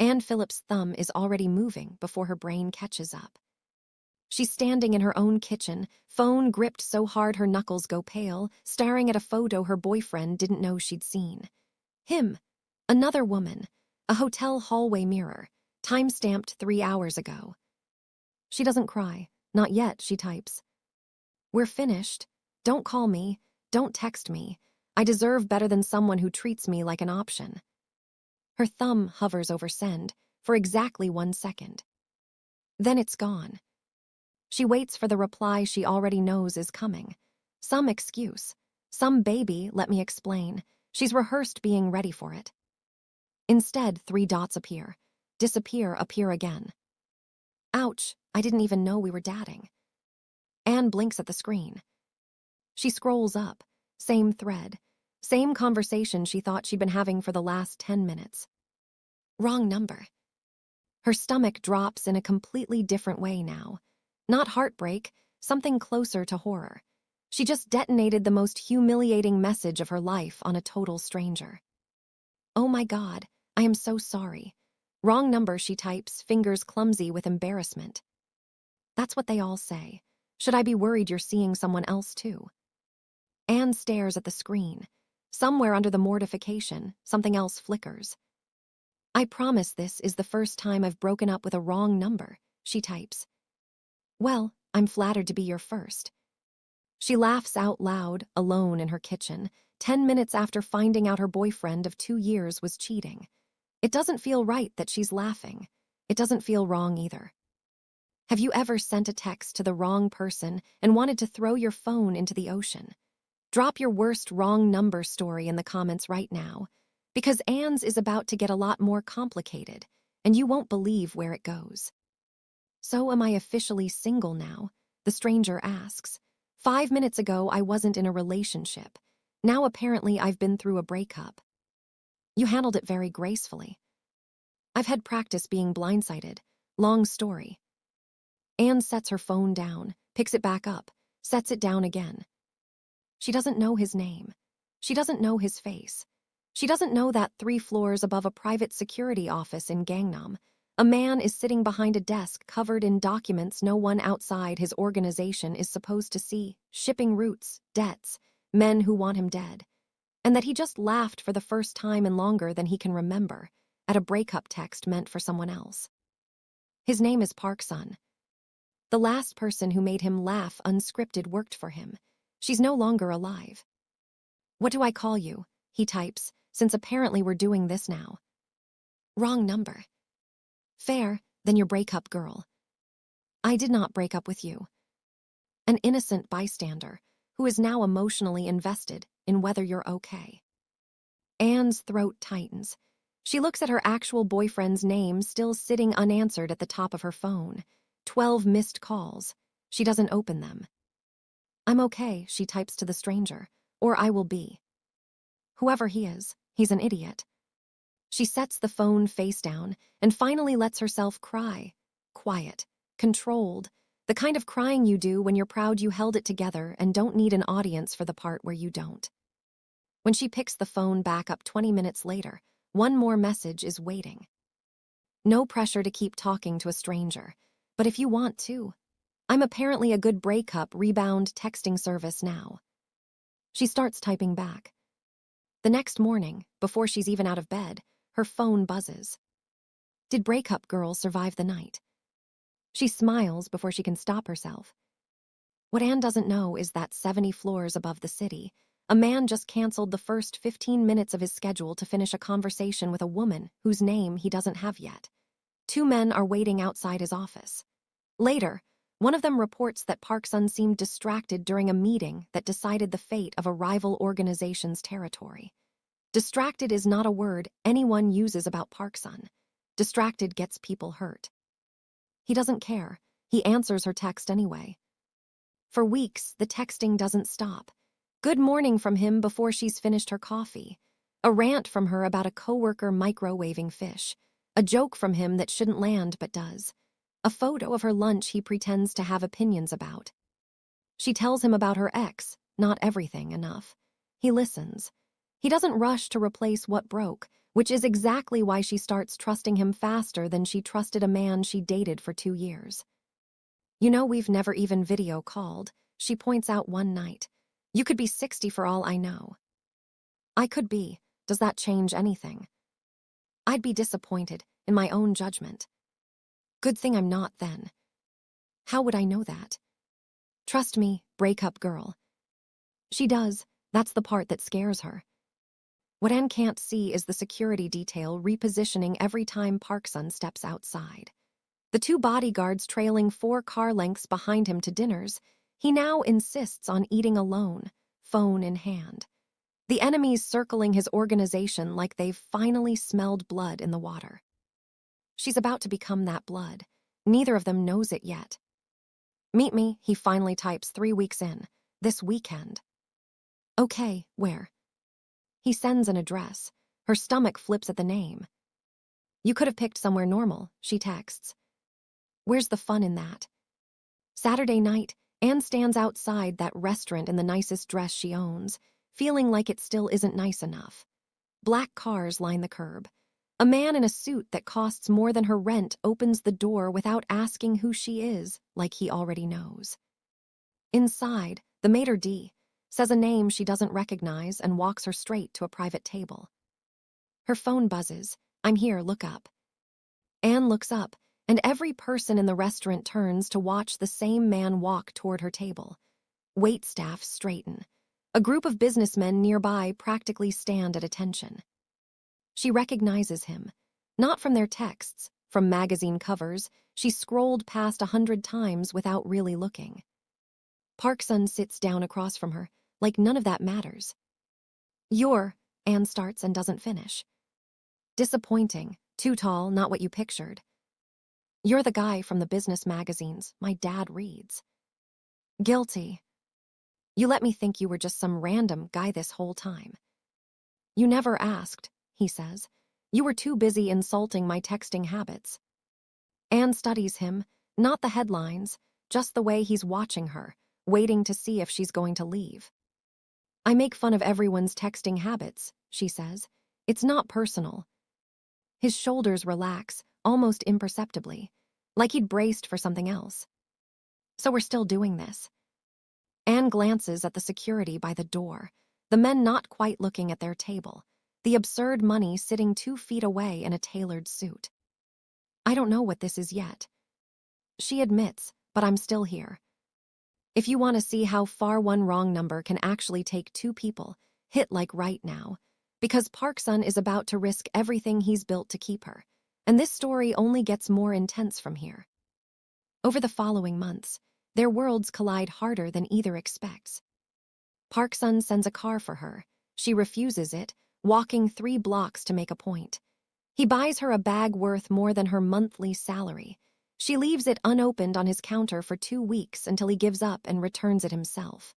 Anne Phillips' thumb is already moving before her brain catches up. She's standing in her own kitchen, phone gripped so hard her knuckles go pale, staring at a photo her boyfriend didn't know she'd seen. Him. Another woman. A hotel hallway mirror. Time-stamped 3 hours ago. She doesn't cry. Not yet, she types. We're finished. Don't call me. Don't text me. I deserve better than someone who treats me like an option. Her thumb hovers over send for exactly 1 second. Then it's gone. She waits for the reply she already knows is coming. Some excuse. Some baby, let me explain. She's rehearsed being ready for it. Instead, 3 dots appear. Disappear, appear again. Ouch, I didn't even know we were dating. Anne blinks at the screen. She scrolls up. Same thread. Same conversation she thought she'd been having for the last 10 minutes. Wrong number. Her stomach drops in a completely different way now. Not heartbreak, something closer to horror. She just detonated the most humiliating message of her life on a total stranger. Oh my God, I am so sorry. Wrong number, she types, fingers clumsy with embarrassment. That's what they all say. Should I be worried you're seeing someone else too? Anne stares at the screen. Somewhere under the mortification, something else flickers. I promise this is the first time I've broken up with a wrong number, she types. Well, I'm flattered to be your first. She laughs out loud, alone in her kitchen, 10 minutes after finding out her boyfriend of 2 years was cheating. It doesn't feel right that she's laughing. It doesn't feel wrong either. Have you ever sent a text to the wrong person and wanted to throw your phone into the ocean? Drop your worst wrong number story in the comments right now, because Anne's is about to get a lot more complicated, and you won't believe where it goes. So am I officially single now? The stranger asks. 5 minutes ago, I wasn't in a relationship. Now apparently I've been through a breakup. You handled it very gracefully. I've had practice being blindsided. Long story. Anne sets her phone down, picks it back up, sets it down again. She doesn't know his name. She doesn't know his face. She doesn't know that 3 floors above a private security office in Gangnam, a man is sitting behind a desk covered in documents no one outside his organization is supposed to see, shipping routes, debts, men who want him dead, and that he just laughed for the first time in longer than he can remember at a breakup text meant for someone else. His name is Park Sun. The last person who made him laugh unscripted worked for him. She's no longer alive. What do I call you? He types, since apparently we're doing this now. Wrong number. Fair, then your breakup girl. I did not break up with you. An innocent bystander who is now emotionally invested in whether you're okay. Anne's throat tightens. She looks at her actual boyfriend's name still sitting unanswered at the top of her phone. 12 missed calls. She doesn't open them. I'm okay, she types to the stranger, or I will be. Whoever he is, he's an idiot. She sets the phone face down and finally lets herself cry. Quiet, controlled, the kind of crying you do when you're proud you held it together and don't need an audience for the part where you don't. When she picks the phone back up 20 minutes later, one more message is waiting. No pressure to keep talking to a stranger, but if you want to. I'm apparently a good breakup rebound texting service now. She starts typing back. The next morning, before she's even out of bed, her phone buzzes. Did breakup girl survive the night? She smiles before she can stop herself. What Anne doesn't know is that 70 floors above the city, a man just canceled the first 15 minutes of his schedule to finish a conversation with a woman whose name he doesn't have yet. 2 men are waiting outside his office. Later, one of them reports that Park Sun seemed distracted during a meeting that decided the fate of a rival organization's territory. Distracted is not a word anyone uses about Park Sun. Distracted gets people hurt. He doesn't care. He answers her text anyway. For weeks, the texting doesn't stop. Good morning from him before she's finished her coffee. A rant from her about a coworker microwaving fish. A joke from him that shouldn't land but does. A photo of her lunch he pretends to have opinions about. She tells him about her ex, not everything enough. He listens. He doesn't rush to replace what broke, which is exactly why she starts trusting him faster than she trusted a man she dated for 2 years. You know, we've never even video called, she points out one night. You could be 60 for all I know. I could be. Does that change anything? I'd be disappointed in my own judgment. Good thing I'm not then. How would I know that? Trust me, breakup girl. She does. That's the part that scares her. What Anne can't see is the security detail repositioning every time Parkson steps outside. The 2 bodyguards trailing 4 car lengths behind him to dinners, he now insists on eating alone, phone in hand. The enemies circling his organization like they've finally smelled blood in the water. She's about to become that blood. Neither of them knows it yet. Meet me, he finally types 3 weeks in. This weekend. Okay, where? He sends an address. Her stomach flips at the name. You could have picked somewhere normal, she texts. Where's the fun in that? Saturday night, Anne stands outside that restaurant in the nicest dress she owns, feeling like it still isn't nice enough. Black cars line the curb. A man in a suit that costs more than her rent opens the door without asking who she is, like he already knows. Inside, the maitre d' says a name she doesn't recognize and walks her straight to a private table. Her phone buzzes. I'm here, look up. Anne looks up, and every person in the restaurant turns to watch the same man walk toward her table. Waitstaff straighten. A group of businessmen nearby practically stand at attention. She recognizes him, not from their texts, from magazine covers she scrolled past 100 times without really looking. Parkson sits down across from her, like none of that matters. Anne starts and doesn't finish. Disappointing, too tall, not what you pictured. You're the guy from the business magazines my dad reads. Guilty. You let me think you were just some random guy this whole time. You never asked, he says. You were too busy insulting my texting habits. Anne studies him, not the headlines, just the way he's watching her, waiting to see if she's going to leave. I make fun of everyone's texting habits, she says. It's not personal. His shoulders relax, almost imperceptibly, like he'd braced for something else. So we're still doing this. Anne glances at the security by the door, the men not quite looking at their table, the absurd money sitting 2 feet away in a tailored suit. I don't know what this is yet. She admits, but I'm still here. If you want to see how far one wrong number can actually take 2 people, hit like right now, because Parkson is about to risk everything he's built to keep her, and this story only gets more intense from here. Over the following months, their worlds collide harder than either expects. Parkson sends a car for her. She refuses it, walking 3 blocks to make a point. He buys her a bag worth more than her monthly salary. She leaves it unopened on his counter for 2 weeks until he gives up and returns it himself.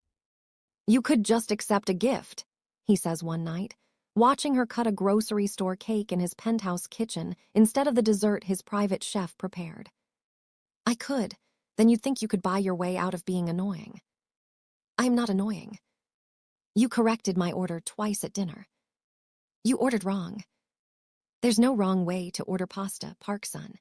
You could just accept a gift, he says one night, watching her cut a grocery store cake in his penthouse kitchen instead of the dessert his private chef prepared. I could. Then you'd think you could buy your way out of being annoying. I'm not annoying. You corrected my order twice at dinner. You ordered wrong. There's no wrong way to order pasta, Parkson.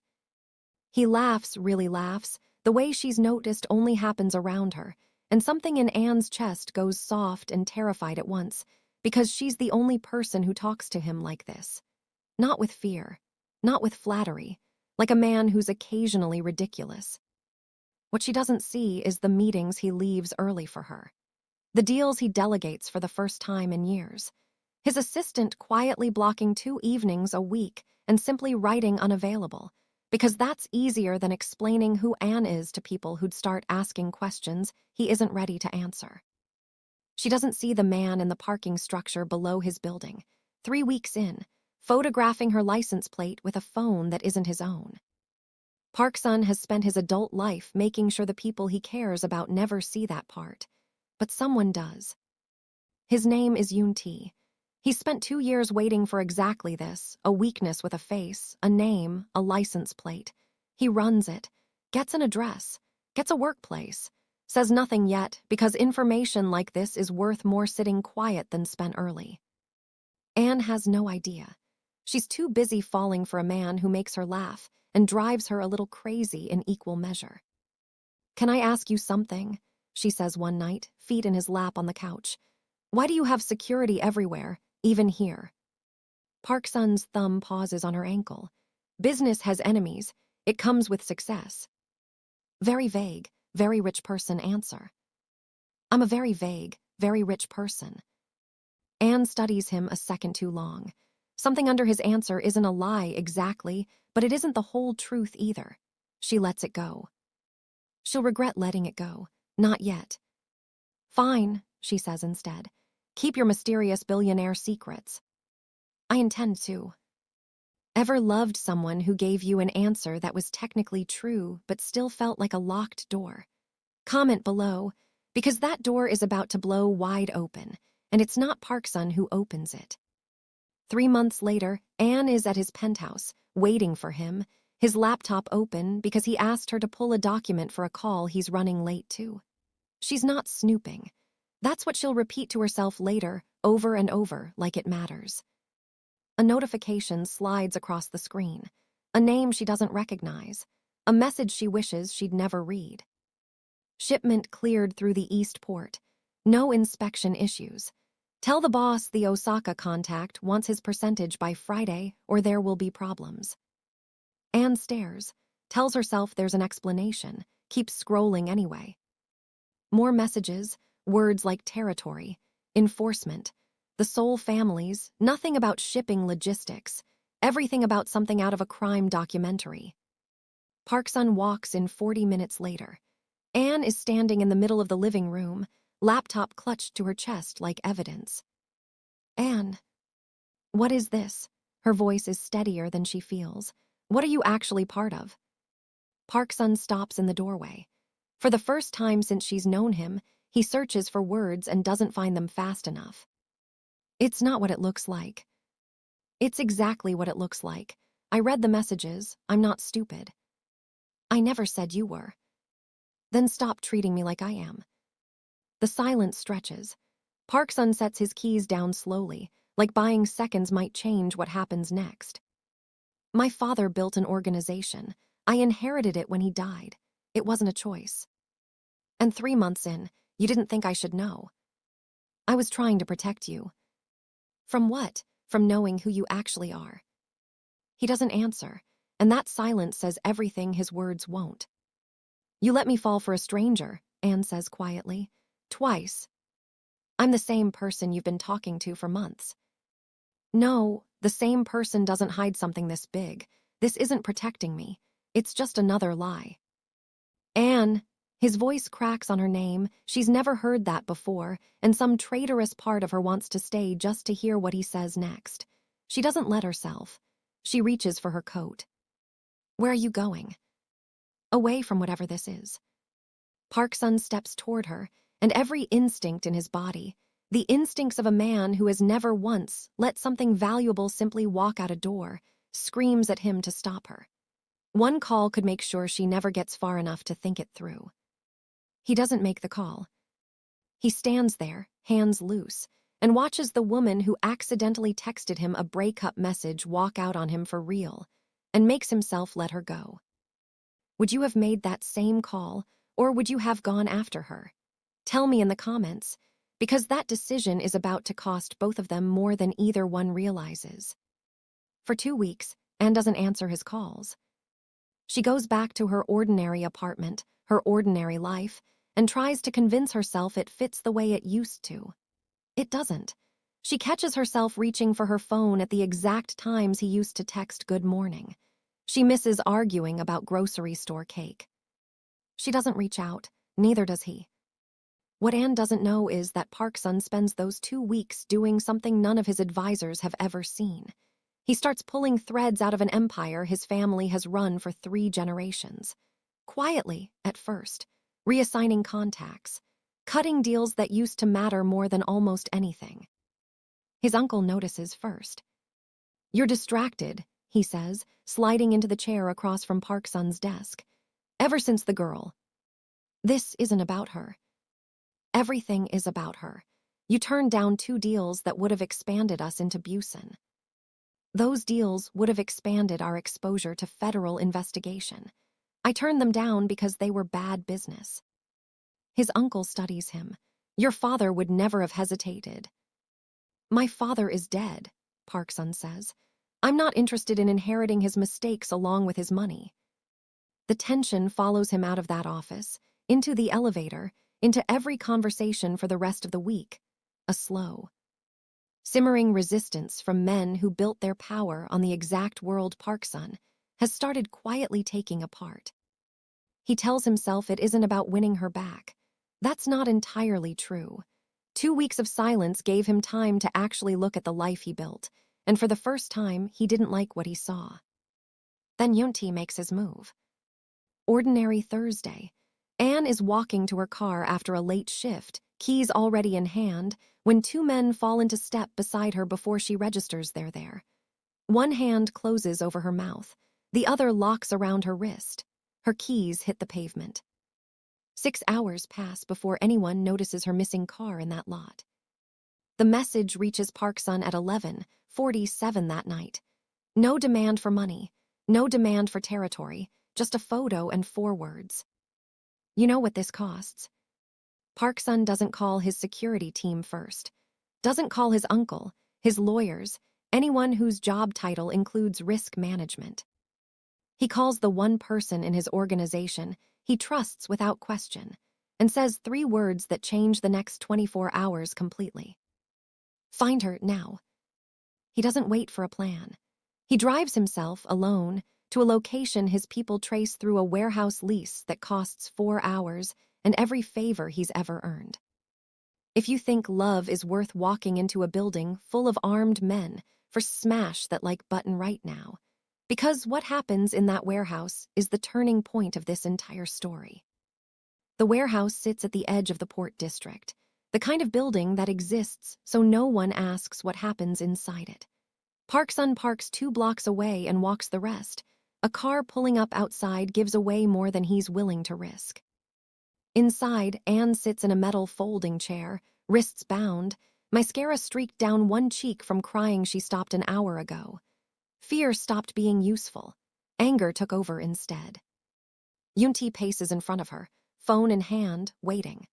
He laughs, really laughs, the way she's noticed only happens around her, and something in Anne's chest goes soft and terrified at once, because she's the only person who talks to him like this. Not with fear, not with flattery, like a man who's occasionally ridiculous. What she doesn't see is the meetings he leaves early for her, the deals he delegates for the first time in years, his assistant quietly blocking 2 evenings a week and simply writing unavailable, because that's easier than explaining who Anne is to people who'd start asking questions he isn't ready to answer. She doesn't see the man in the parking structure below his building, 3 weeks in, photographing her license plate with a phone that isn't his own. Parkson has spent his adult life making sure the people he cares about never see that part, but someone does. His name is Yoon T. He's spent 2 years waiting for exactly this, a weakness with a face, a name, a license plate. He runs it, gets an address, gets a workplace, says nothing yet because information like this is worth more sitting quiet than spent early. Anne has no idea. She's too busy falling for a man who makes her laugh and drives her a little crazy in equal measure. "Can I ask you something?" she says one night, feet in his lap on the couch. "Why do you have security everywhere, even here?" Park Sun's thumb pauses on her ankle. "Business has enemies. It comes with success." Very vague, very rich person answer. "I'm a very vague, very rich person." Anne studies him a second too long. Something under his answer isn't a lie exactly, but it isn't the whole truth either. She lets it go. She'll regret letting it go. Not yet. "Fine," she says instead. "Keep your mysterious billionaire secrets." "I intend to." Ever loved someone who gave you an answer that was technically true but still felt like a locked door? Comment below, because that door is about to blow wide open, and it's not Park Sun who opens it. 3 months later, Anne is at his penthouse, waiting for him, his laptop open because he asked her to pull a document for a call he's running late to. She's not snooping. That's what she'll repeat to herself later, over and over, like it matters. A notification slides across the screen. A name she doesn't recognize. A message she wishes she'd never read. Shipment cleared through the East Port. No inspection issues. Tell the boss the Osaka contact wants his percentage by Friday or there will be problems. Anne stares, tells herself there's an explanation, keeps scrolling anyway. More messages, words like territory, enforcement, the Seoul families, nothing about shipping logistics, everything about something out of a crime documentary. Park Sun walks in 40 minutes later. Anne is standing in the middle of the living room, laptop clutched to her chest like evidence. "Anne, what is this?" Her voice is steadier than she feels. "What are you actually part of?" Park Sun stops in the doorway. For the first time since she's known him, he searches for words and doesn't find them fast enough. "It's not what it looks like." "It's exactly what it looks like. I read the messages. I'm not stupid." "I never said you were." "Then stop treating me like I am." The silence stretches. Park Sun sets his keys down slowly, like buying seconds might change what happens next. "My father built an organization. I inherited it when he died. It wasn't a choice. And 3 months in, you didn't think I should know. I was trying to protect you." "From what?" "From knowing who you actually are." He doesn't answer, and that silence says everything his words won't. "You let me fall for a stranger," Anne says quietly. "Twice. I'm the same person you've been talking to for months." "No, the same person doesn't hide something this big. This isn't protecting me. It's just another lie." "Anne." His voice cracks on her name. She's never heard that before, and some traitorous part of her wants to stay just to hear what he says next. She doesn't let herself. She reaches for her coat. "Where are you going?" "Away from whatever this is." Park Sun steps toward her, and every instinct in his body, the instincts of a man who has never once let something valuable simply walk out a door, screams at him to stop her. One call could make sure she never gets far enough to think it through. He doesn't make the call. He stands there, hands loose, and watches the woman who accidentally texted him a breakup message walk out on him for real, and makes himself let her go. Would you have made that same call, or would you have gone after her? Tell me in the comments, because that decision is about to cost both of them more than either one realizes. For 2 weeks, Anne doesn't answer his calls. She goes back to her ordinary apartment, her ordinary life, and tries to convince herself it fits the way it used to. It doesn't. She catches herself reaching for her phone at the exact times he used to text good morning. She misses arguing about grocery store cake. She doesn't reach out, neither does he. What Anne doesn't know is that Park Sun spends those 2 weeks doing something none of his advisors have ever seen. He starts pulling threads out of an empire his family has run for 3 generations. Quietly, at first, reassigning contacts, cutting deals that used to matter more than almost anything. His uncle notices first. "You're distracted," he says, sliding into the chair across from Park Sun's desk. "Ever since the girl." "This isn't about her." "Everything is about her. You turned down 2 deals that would have expanded us into Busan." Those deals would have expanded our exposure to federal investigation. I turned them down because they were bad business. His uncle studies him. Your father would never have hesitated. My father is dead, Park-sun says. I'm not interested in inheriting his mistakes along with his money. The tension follows him out of that office, into the elevator, into every conversation for the rest of the week. A slow, simmering resistance from men who built their power on the exact world Park-sun has started quietly taking apart. He tells himself it isn't about winning her back. That's not entirely true. 2 weeks of silence gave him time to actually look at the life he built, and for the first time, he didn't like what he saw. Then Yunti makes his move. Ordinary Thursday. Anne is walking to her car after a late shift, keys already in hand, when 2 men fall into step beside her before she registers they're there. One hand closes over her mouth. The other locks around her wrist. Her keys hit the pavement. 6 hours pass before anyone notices her missing car in that lot. The message reaches Park-sun at 11:47 that night. No demand for money, no demand for territory, just a photo and 4 words. You know what this costs. Park-sun doesn't call his security team first, doesn't call his uncle, his lawyers, anyone whose job title includes risk management. He calls the one person in his organization he trusts without question, and says 3 words that change the next 24 hours completely. Find her now. He doesn't wait for a plan. He drives himself, alone, to a location his people trace through a warehouse lease that costs 4 hours and every favor he's ever earned. If you think love is worth walking into a building full of armed men for smash that like button right now, because what happens in that warehouse is the turning point of this entire story. The warehouse sits at the edge of the Port District, the kind of building that exists so no one asks what happens inside it. Park-sun parks 2 blocks away and walks the rest. A car pulling up outside gives away more than he's willing to risk. Inside, Anne sits in a metal folding chair, wrists bound, mascara streaked down one cheek from crying she stopped an hour ago. Fear stopped being useful. Anger took over instead. Yunti paces in front of her, phone in hand, waiting.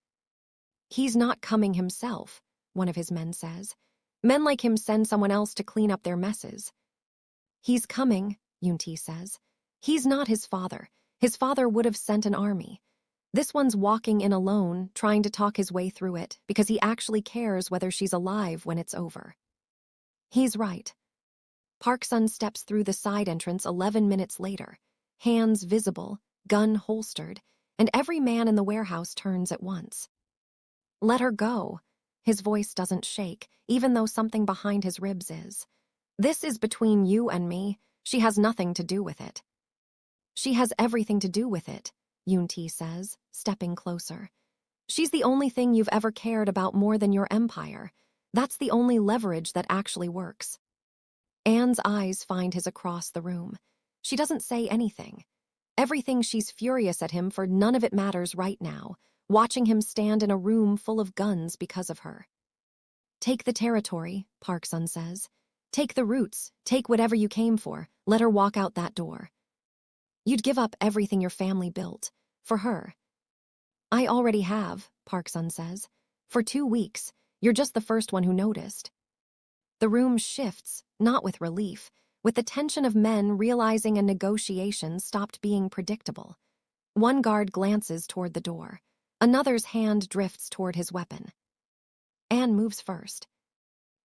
He's not coming himself, one of his men says. Men like him send someone else to clean up their messes. He's coming, Yunti says. He's not his father. His father would have sent an army. This one's walking in alone, trying to talk his way through it, because he actually cares whether she's alive when it's over. He's right. Park-sun steps through the side entrance 11 minutes later, hands visible, gun holstered, and every man in the warehouse turns at once. Let her go. His voice doesn't shake, even though something behind his ribs is. This is between you and me. She has nothing to do with it. She has everything to do with it, Yunti says, stepping closer. She's the only thing you've ever cared about more than your empire. That's the only leverage that actually works. Anne's eyes find his across the room. She doesn't say anything. Everything she's furious at him for, none of it matters right now, watching him stand in a room full of guns because of her. Take the territory, Park-sun says. Take the roots, take whatever you came for, let her walk out that door. You'd give up everything your family built, for her. I already have, Park-sun says. For 2 weeks, you're just the first one who noticed. The room shifts, not with relief, with the tension of men realizing a negotiation stopped being predictable. One guard glances toward the door. Another's hand drifts toward his weapon. Anne moves first.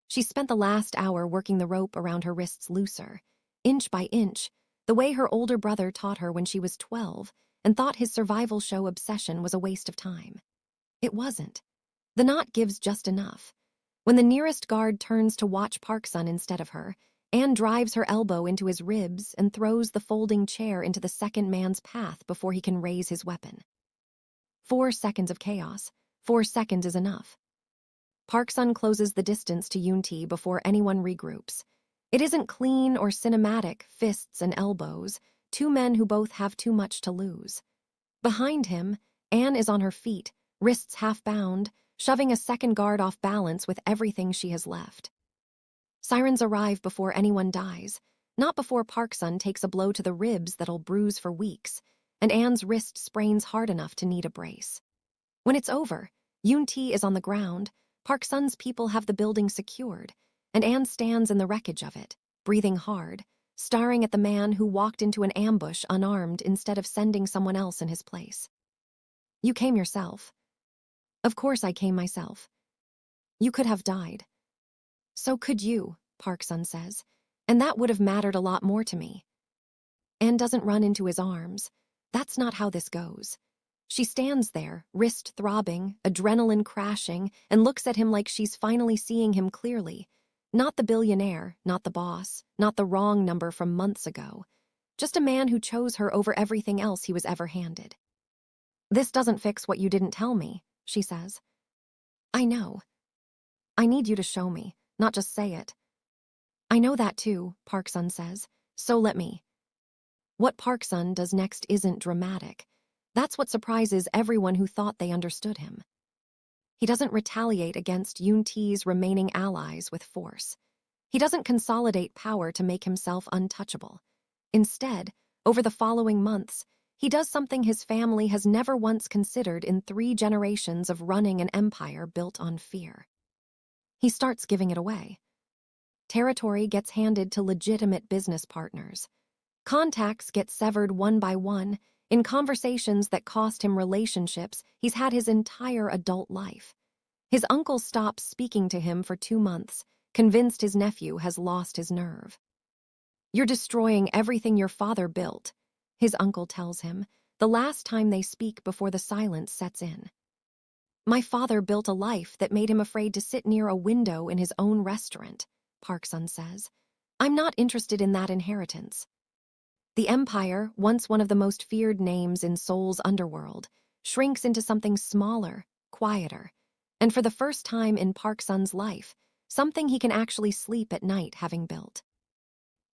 She spent the last hour working the rope around her wrists looser, inch by inch, the way her older brother taught her when she was 12 and thought his survival show obsession was a waste of time. It wasn't. The knot gives just enough. When the nearest guard turns to watch Park-sun instead of her, Anne drives her elbow into his ribs and throws the folding chair into the second man's path before he can raise his weapon. 4 seconds of chaos. 4 seconds is enough. Park-sun closes the distance to Yunti before anyone regroups. It isn't clean or cinematic, fists and elbows, 2 men who both have too much to lose. Behind him, Anne is on her feet, wrists half bound, shoving a second guard off balance with everything she has left. Sirens arrive before anyone dies, not before Park Sun takes a blow to the ribs that'll bruise for weeks, and Anne's wrist sprains hard enough to need a brace. When it's over, Yoon-tae is on the ground, Park Sun's people have the building secured, and Anne stands in the wreckage of it, breathing hard, staring at the man who walked into an ambush unarmed instead of sending someone else in his place. You came yourself. Of course I came myself. You could have died. So could you, Park Sun says, and that would have mattered a lot more to me. Anne doesn't run into his arms. That's not how this goes. She stands there, wrist throbbing, adrenaline crashing, and looks at him like she's finally seeing him clearly. Not the billionaire, not the boss, not the wrong number from months ago. Just a man who chose her over everything else he was ever handed. This doesn't fix what you didn't tell me, she says. I know. I need you to show me, not just say it. I know that too, Park Sun says, so let me. What Park Sun does next isn't dramatic. That's what surprises everyone who thought they understood him. He doesn't retaliate against Yoon-tae's remaining allies with force. He doesn't consolidate power to make himself untouchable. Instead, over the following months, he does something his family has never once considered in 3 generations of running an empire built on fear. He starts giving it away. Territory gets handed to legitimate business partners. Contacts get severed one by one in conversations that cost him relationships he's had his entire adult life. His uncle stops speaking to him for 2 months, convinced his nephew has lost his nerve. You're destroying everything your father built, his uncle tells him, the last time they speak before the silence sets in. My father built a life that made him afraid to sit near a window in his own restaurant, Park Sun says. I'm not interested in that inheritance. The Empire, once one of the most feared names in Seoul's underworld, shrinks into something smaller, quieter, and for the first time in Park Sun's life, something he can actually sleep at night having built.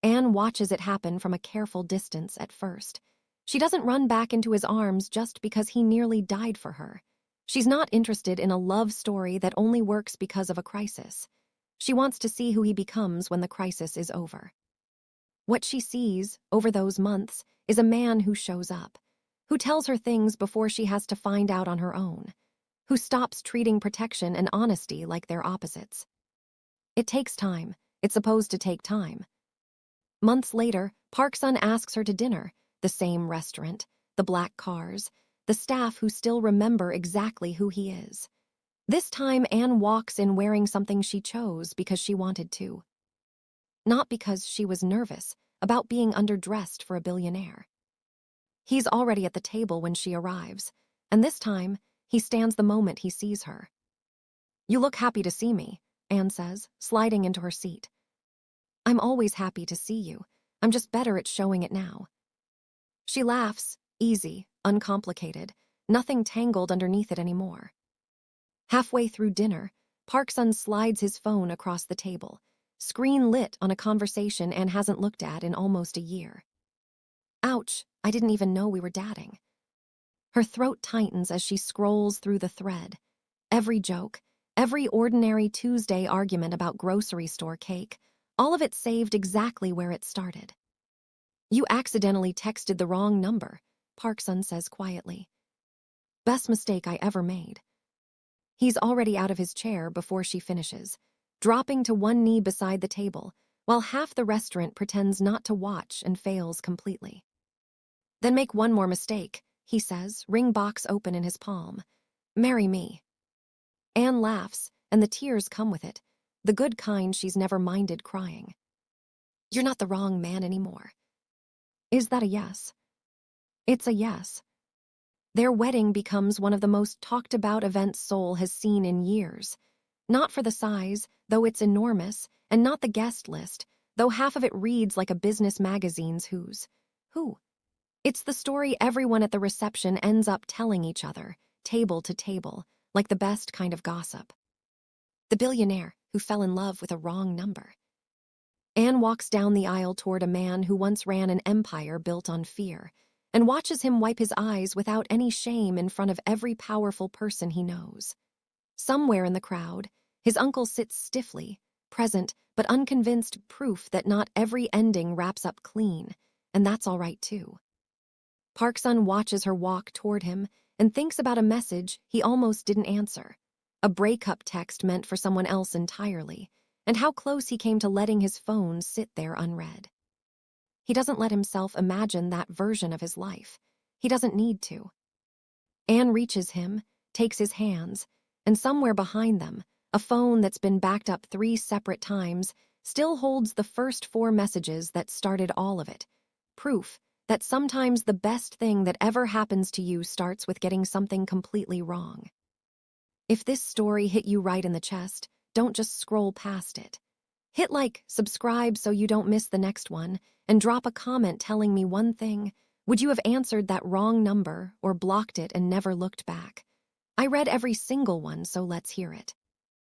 Anne watches it happen from a careful distance at first. She doesn't run back into his arms just because he nearly died for her. She's not interested in a love story that only works because of a crisis. She wants to see who he becomes when the crisis is over. What she sees, over those months, is a man who shows up, who tells her things before she has to find out on her own, who stops treating protection and honesty like they're opposites. It takes time. It's supposed to take time. Months later, Park Sun asks her to dinner, the same restaurant, the black cars, the staff who still remember exactly who he is. This time, Anne walks in wearing something she chose because she wanted to. Not because she was nervous about being underdressed for a billionaire. He's already at the table when she arrives, and this time, he stands the moment he sees her. You look happy to see me, Anne says, sliding into her seat. I'm always happy to see you. I'm just better at showing it now. She laughs, easy, uncomplicated, nothing tangled underneath it anymore. Halfway through dinner, Park Sun slides his phone across the table, screen lit on a conversation Anne hasn't looked at in almost a year. Ouch, I didn't even know we were dating. Her throat tightens as she scrolls through the thread. Every joke, every ordinary Tuesday argument about grocery store cake, all of it saved exactly where it started. You accidentally texted the wrong number, Park Sun says quietly. Best mistake I ever made. He's already out of his chair before she finishes, dropping to one knee beside the table, while half the restaurant pretends not to watch and fails completely. Then make one more mistake, he says, ring box open in his palm. Marry me. Anne laughs, and the tears come with it, the good kind she's never minded crying. You're not the wrong man anymore. Is that a yes? It's a yes. Their wedding becomes one of the most talked about events Seoul has seen in years. Not for the size, though it's enormous, and not the guest list, though half of it reads like a business magazine's who's who. It's the story everyone at the reception ends up telling each other, table to table, like the best kind of gossip. The billionaire who fell in love with a wrong number. Anne walks down the aisle toward a man who once ran an empire built on fear, and watches him wipe his eyes without any shame in front of every powerful person he knows. Somewhere in the crowd, his uncle sits stiffly, present, but unconvinced proof that not every ending wraps up clean, and that's all right too. Park-sun watches her walk toward him and thinks about a message he almost didn't answer, a breakup text meant for someone else entirely, and how close he came to letting his phone sit there unread. He doesn't let himself imagine that version of his life. He doesn't need to. Anne reaches him, takes his hands, and somewhere behind them, a phone that's been backed up 3 separate times still holds the first 4 messages that started all of it. Proof that sometimes the best thing that ever happens to you starts with getting something completely wrong. If this story hit you right in the chest, don't just scroll past it. Hit like, subscribe so you don't miss the next one, and drop a comment telling me one thing. Would you have answered that wrong number or blocked it and never looked back? I read every single one, so let's hear it.